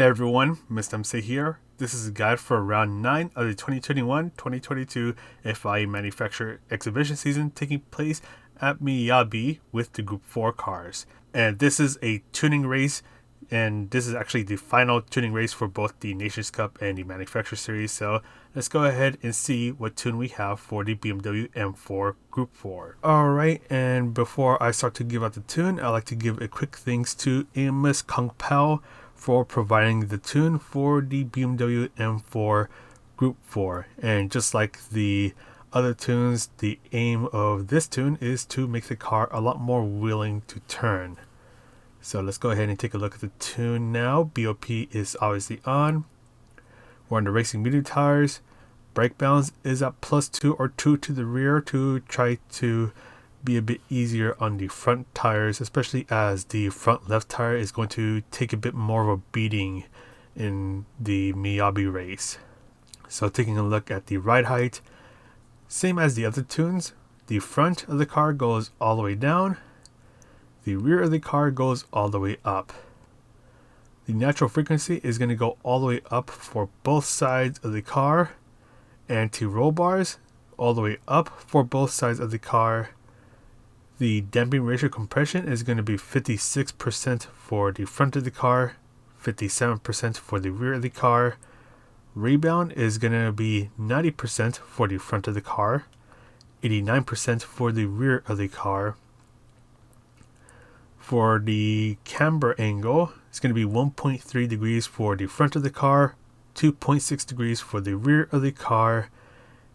Hey everyone, Mr. MC here. This is a guide for round 9 of the 2021-2022 FIA Manufacturer Exhibition season taking place at Miyabi with the Group 4 cars. And this is a tuning race, and this is actually the final tuning race for both the Nations Cup and the Manufacturer Series. So let's go ahead and see what tune we have for the BMW M4 Group 4. Alright, and before I start to give out the tune, I'd like to give a quick thanks to Amos Kong Pao for providing the tune for the BMW M4 Group 4. And just like the other tunes, the aim of this tune is to make the car a lot more willing to turn. So let's go ahead and take a look at the tune now. BOP is obviously on. We're on the racing medium tires. Brake balance is at +2 or 2 to the rear to try to be a bit easier on the front tires, especially as the front left tire is going to take a bit more of a beating in the Miyabi race. So taking a look at the ride height, same as the other tunes, the front of the car goes all the way down, the rear of the car goes all the way up. The natural frequency is going to go all the way up for both sides of the car. Anti-roll bars all the way up for both sides of the car. The damping ratio compression is going to be 56% for the front of the car, 57% for the rear of the car. Rebound is going to be 90% for the front of the car, 89% for the rear of the car. For the camber angle, it's going to be 1.3 degrees for the front of the car, 2.6 degrees for the rear of the car.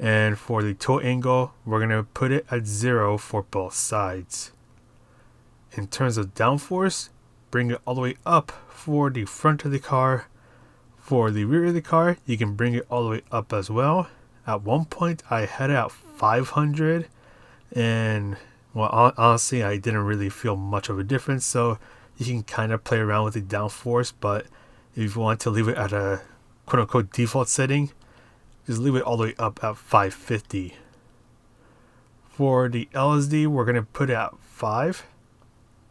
And for the toe angle, we're going to put it at 0 for both sides. In terms of downforce, bring it all the way up for the front of the car. For the rear of the car, you can bring it all the way up as well. At one point, I had it at 500. And, well, honestly, I didn't really feel much of a difference. So you can kind of play around with the downforce. But if you want to leave it at a quote-unquote default setting, just leave it all the way up at 550. For the LSD, we're going to put it at 5,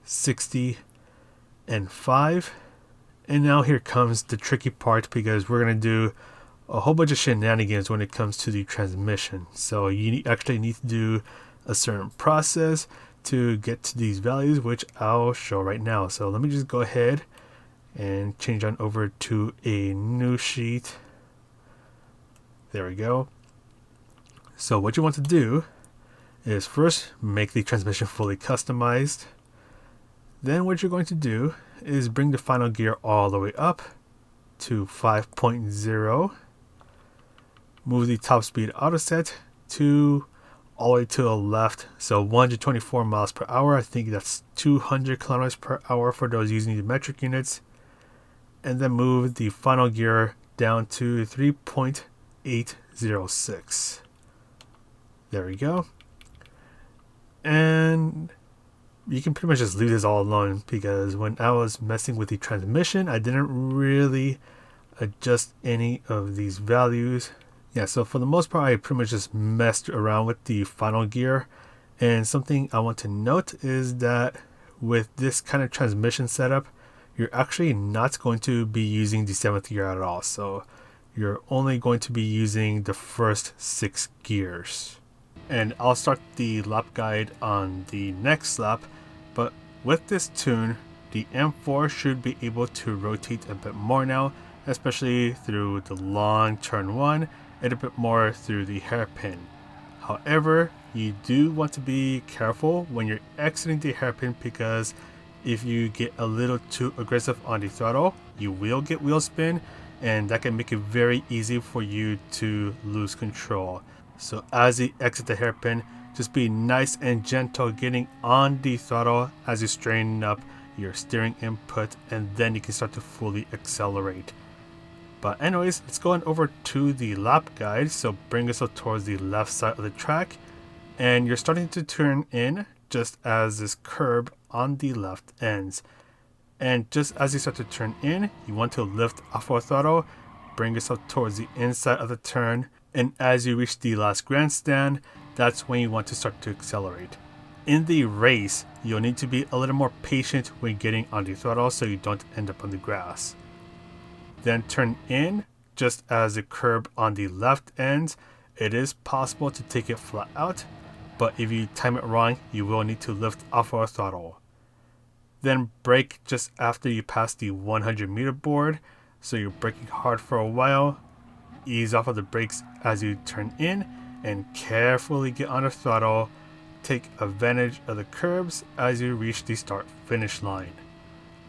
60, and 5. And now here comes the tricky part, because we're going to do a whole bunch of shenanigans when it comes to the transmission. So you actually need to do a certain process to get to these values, which I'll show right now. So let me just go ahead and change on over to a new sheet. There we go. So what you want to do is first make the transmission fully customized. Then what you're going to do is bring the final gear all the way up to 5.0. Move the top speed auto set to all the way to the left. So 124 miles per hour. I think that's 200 kilometers per hour for those using the metric units. And then move the final gear down to 3.806. There we go. And you can pretty much just leave this all alone, because when I was messing with the transmission, I didn't really adjust any of these values. Yeah, so for the most part, I pretty much just messed around with the final gear. And something I want to note is that with this kind of transmission setup, you're actually not going to be using the 7th gear at all. So you're only going to be using the first 6 gears. And I'll start the lap guide on the next lap, but with this tune, the M4 should be able to rotate a bit more now, especially through the long turn 1 and a bit more through the hairpin. However, you do want to be careful when you're exiting the hairpin, because if you get a little too aggressive on the throttle, you will get wheel spin, and that can make it very easy for you to lose control. So as you exit the hairpin, just be nice and gentle getting on the throttle as you straighten up your steering input, and then you can start to fully accelerate. But anyways, let's go on over to the lap guide. So bring us up towards the left side of the track, and you're starting to turn in just as this curb on the left ends. And just as you start to turn in, you want to lift off our throttle, bring yourself towards the inside of the turn, and as you reach the last grandstand, that's when you want to start to accelerate. In the race, you'll need to be a little more patient when getting on the throttle so you don't end up on the grass. then turn in just as the curb on the left ends. It is possible to take it flat out, but if you time it wrong, you will need to lift off of a throttle. Then brake just after you pass the 100-meter board, so you're braking hard for a while. Ease off of the brakes as you turn in and carefully get on the throttle. Take advantage of the curbs as you reach the start finish line.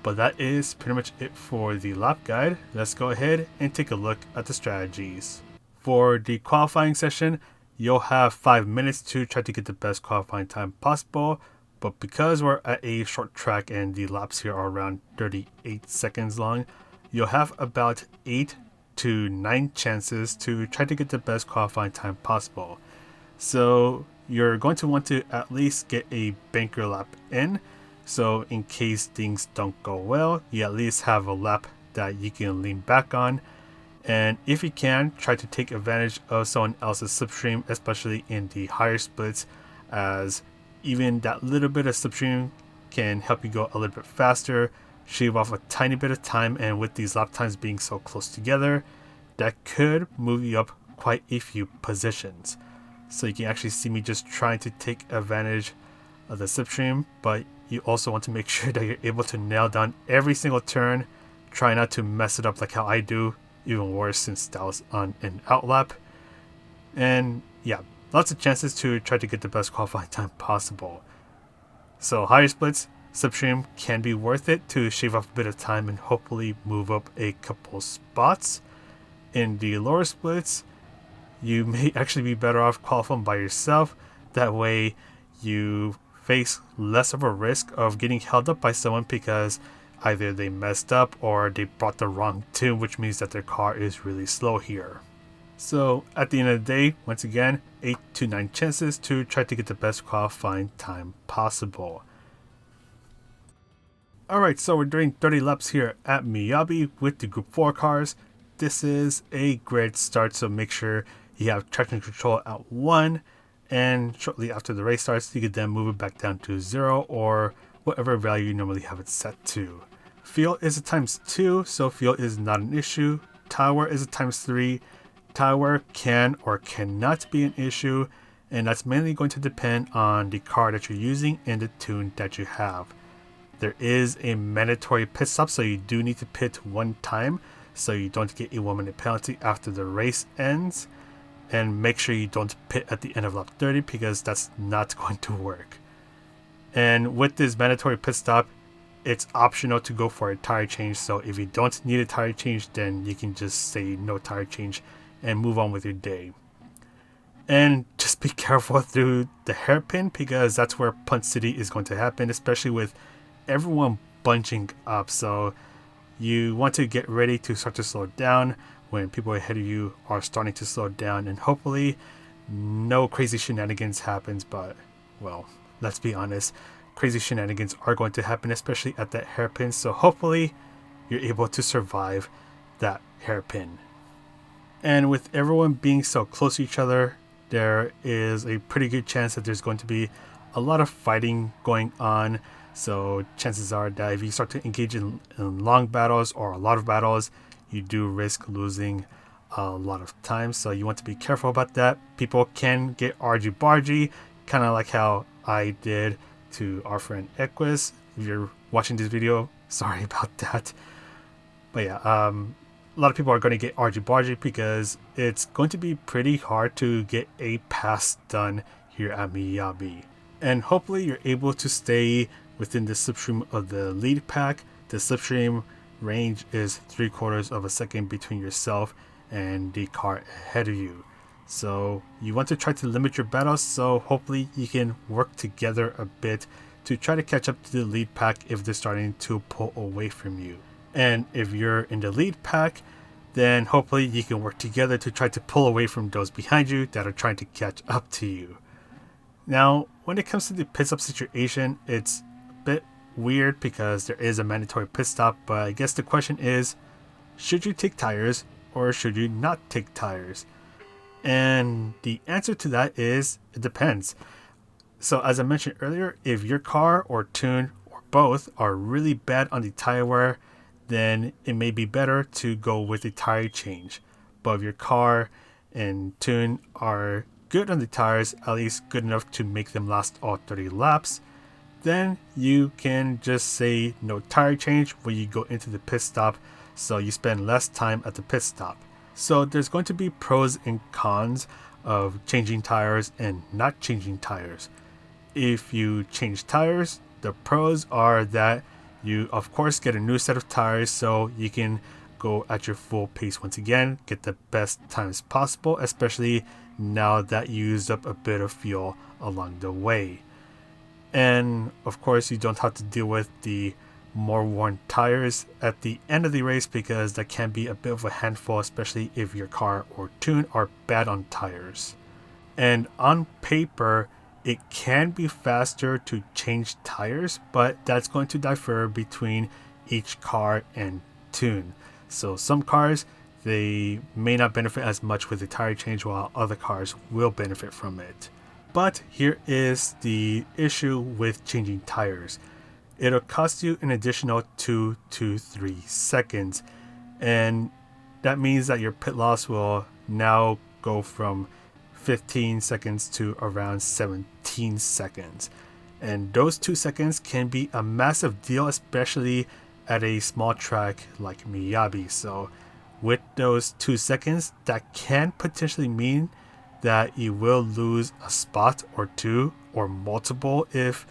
But that is pretty much it for the lap guide. Let's go ahead and take a look at the strategies. For the qualifying session, you'll have 5 minutes to try to get the best qualifying time possible. But because we're at a short track and the laps here are around 38 seconds long, you'll have about 8 to 9 chances to try to get the best qualifying time possible. So you're going to want to at least get a banker lap in. So in case things don't go well, you at least have a lap that you can lean back on. And if you can, try to take advantage of someone else's slipstream, especially in the higher splits, as even that little bit of slipstream can help you go a little bit faster, shave off a tiny bit of time, and with these lap times being so close together, that could move you up quite a few positions. So you can actually see me just trying to take advantage of the slipstream, but you also want to make sure that you're able to nail down every single turn. Try not to mess it up like how I do, even worse since that was on an out lap. And yeah, lots of chances to try to get the best qualifying time possible. So higher splits, slipstream can be worth it to shave off a bit of time and hopefully move up a couple spots. In the lower splits, you may actually be better off qualifying by yourself. That way you face less of a risk of getting held up by someone because either they messed up or they brought the wrong tune, which means that their car is really slow here. So at the end of the day, once again, 8 to 9 chances to try to get the best qualifying time possible. Alright, so we're doing 30 laps here at Miyabi with the Group 4 cars. This is a great start, so make sure you have traction control at 1, and shortly after the race starts, you can then move it back down to 0 or whatever value you normally have it set to. Fuel is a ×2, so fuel is not an issue. Tire is a ×3. Tire can or cannot be an issue, and that's mainly going to depend on the car that you're using and the tune that you have. There is a mandatory pit stop, so you do need to pit one time so you don't get a 1-minute penalty after the race ends. And make sure you don't pit at the end of lap 30 because that's not going to work. And with this mandatory pit stop, it's optional to go for a tire change. So if you don't need a tire change, then you can just say no tire change and move on with your day. And just be careful through the hairpin because that's where Punt City is going to happen, especially with everyone bunching up. So you want to get ready to start to slow down when people ahead of you are starting to slow down, and hopefully no crazy shenanigans happens. But well, let's be honest, crazy shenanigans are going to happen, especially at that hairpin. So hopefully you're able to survive that hairpin. And with everyone being so close to each other, there is a pretty good chance that there's going to be a lot of fighting going on. So chances are that if you start to engage in long battles or a lot of battles, you do risk losing a lot of time. So you want to be careful about that. People can get argy-bargy, kind of like how I did to our friend Equus. If you're watching this video, sorry about that. But yeah, a lot of people are going to get argy-bargy because it's going to be pretty hard to get a pass done here at Miyabi. And hopefully you're able to stay within the slipstream of the lead pack. The slipstream range is 3/4 of a second between yourself and the car ahead of you. So you want to try to limit your battles, so hopefully you can work together a bit to try to catch up to the lead pack if they're starting to pull away from you. And if you're in the lead pack, then hopefully you can work together to try to pull away from those behind you that are trying to catch up to you. Now, when it comes to the pit stop situation, it's a bit weird because there is a mandatory pit stop, but I guess the question is, should you take tires or should you not take tires? And the answer to that is, it depends. So as I mentioned earlier, if your car or tune or both are really bad on the tire wear, then it may be better to go with a tire change. But if your car and tune are good on the tires, at least good enough to make them last all 30 laps, then you can just say no tire change when you go into the pit stop, so you spend less time at the pit stop. So there's going to be pros and cons of changing tires and not changing tires. If you change tires, the pros are that you of course get a new set of tires, so you can go at your full pace once again, get the best times possible, especially now that you used up a bit of fuel along the way. And of course, you don't have to deal with the more worn tires at the end of the race, because that can be a bit of a handful, especially if your car or tune are bad on tires. And on paper, it can be faster to change tires, but that's going to differ between each car and tune. So some cars, they may not benefit as much with the tire change, while other cars will benefit from it. But here is the issue with changing tires. It'll cost you an additional 2 to 3 seconds. And that means that your pit loss will now go from 15 seconds to around 17 seconds. And those 2 seconds can be a massive deal, especially at a small track like Miyabi. So with those 2 seconds, that can potentially mean that you will lose a spot or two or multiple if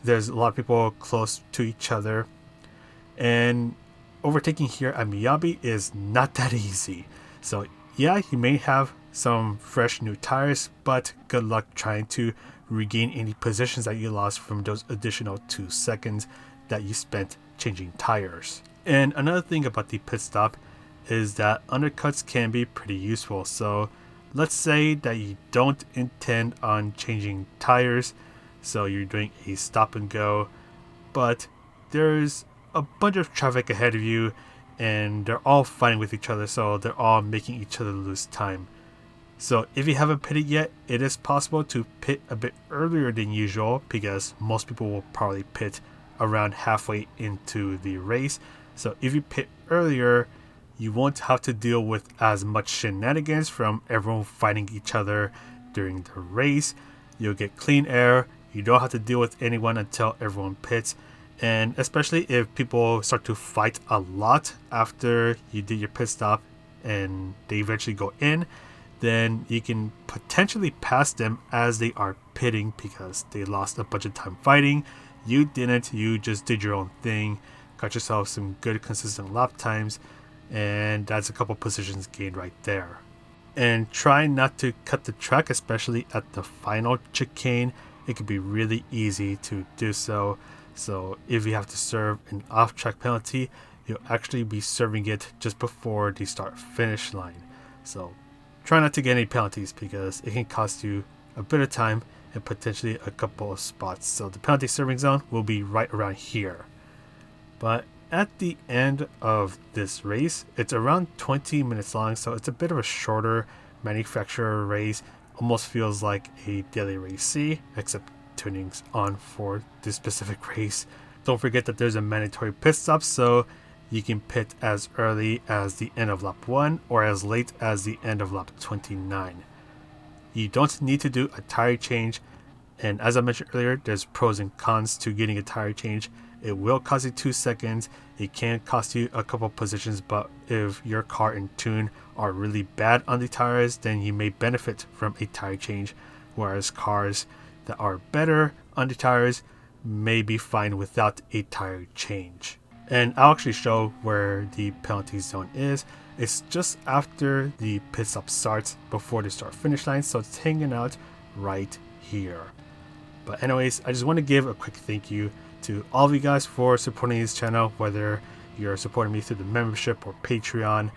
there's a lot of people close to each other. And overtaking here at Miyabi is not that easy. So yeah, you may have some fresh new tires, but good luck trying to regain any positions that you lost from those additional 2 seconds that you spent changing tires. And another thing about the pit stop is that undercuts can be pretty useful. So let's say that you don't intend on changing tires, so you're doing a stop and go, but there's a bunch of traffic ahead of you and they're all fighting with each other, so they're all making each other lose time. So if you haven't pitted yet, it is possible to pit a bit earlier than usual, because most people will probably pit around halfway into the race. So if you pit earlier, you won't have to deal with as much shenanigans from everyone fighting each other during the race. You'll get clean air. You don't have to deal with anyone until everyone pits. And especially if people start to fight a lot after you did your pit stop and they eventually go in, then you can potentially pass them as they are pitting because they lost a bunch of time fighting. You didn't. You just did your own thing, got yourself some good consistent lap times, and that's a couple positions gained right there. And try not to cut the track, especially at the final chicane. It can be really easy to do so. So if you have to serve an off-track penalty, you'll actually be serving it just before the start-finish line. So try not to get any penalties, because it can cost you a bit of time and potentially a couple of spots. So the penalty serving zone will be right around here. But at the end of this race, it's around 20 minutes long, so it's a bit of a shorter manufacturer race. Almost feels like a daily race C, except tuning's on for this specific race. Don't forget that there's a mandatory pit stop, so you can pit as early as the end of lap 1 or as late as the end of lap 29. You don't need to do a tire change, and as I mentioned earlier, there's pros and cons to getting a tire change. It will cost you 2 seconds. It can cost you a couple positions, but if your car and tune are really bad on the tires, then you may benefit from a tire change, whereas cars that are better on the tires may be fine without a tire change. And I'll actually show where the penalty zone is. It's just after the pit stop starts, before the start finish line, so it's hanging out right here. But anyways, I just want to give a quick thank you to all of you guys for supporting this channel, whether you're supporting me through the membership or Patreon,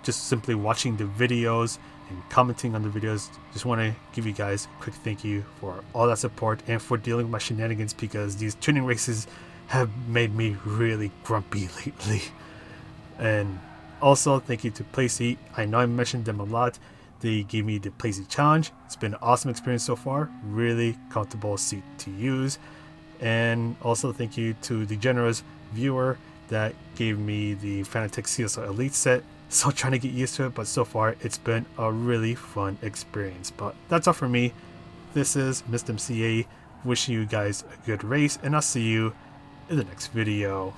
just simply watching the videos and commenting on the videos. Just want to give you guys a quick thank you for all that support and for dealing with my shenanigans, because these tuning races have made me really grumpy lately. And also thank you to Playseat. I know I mentioned them a lot. They gave me the Playseat challenge. It's been an awesome experience so far. Really comfortable seat to use. And also thank you to the generous viewer that gave me the Fanatec CSL Elite set. Still trying to get used to it, but so far it's been a really fun experience. But that's all for me. This is Mr. MCA wishing you guys a good race, and I'll see you in the next video.